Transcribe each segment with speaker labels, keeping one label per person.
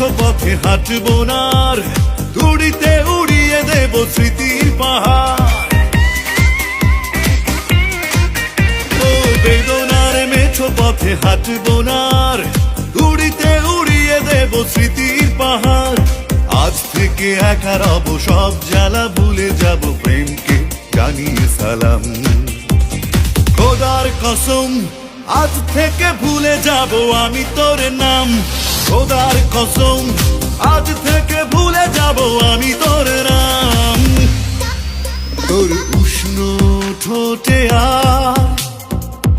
Speaker 1: মেছো পথে হাঁটবো না আর, ধুড়িতে উড়িয়ে দেব স্মৃতির পাহাড়। ও বেদনার মেছো পথে হাঁটবো না আর, ধুড়িতে উড়িয়ে দেব স্মৃতির পাহাড়। আজ থেকে একা রব, সব জ্বালা ভুলে যাব, প্রেমকে জানিয়ে সালাম। খোদার কসম আজ থেকে ভুলে যাব আমি তোর নাম। খোদার কসম আজ থেকে ভুলে যাব আমি তোর নাম। তোর উষ্ণ ঠোঁটে আর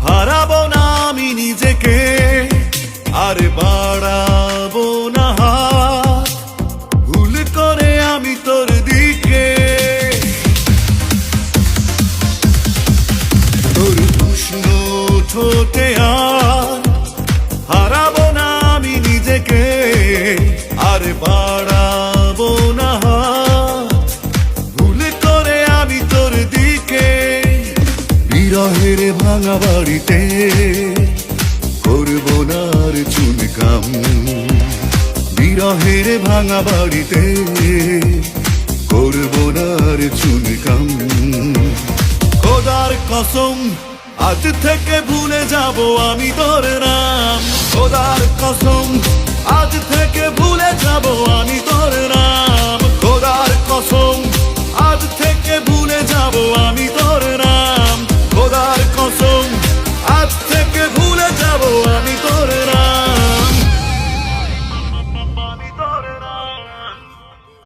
Speaker 1: হারাবো না আমি নিজেকে, আর বাড়াবো না হাত ভুল করে আমি তোর দিকে। তোর উষ্ণ ঠোঁটে আর হারাবো না আমি নিজেকে, আর বাড়াবো না হাত ভুল করে আমি তোর দিকে। বিরহের ভাঙা বাড়িতে করবো না আর চুনকাম। বিরহের ভাঙা বাড়িতে করবো না আর চুনকাম। খোদার কসম আজ থেকে ভুলে যাব আমি তোর নাম। খোদার কসম আজ থেকে ভুলে যাব আমি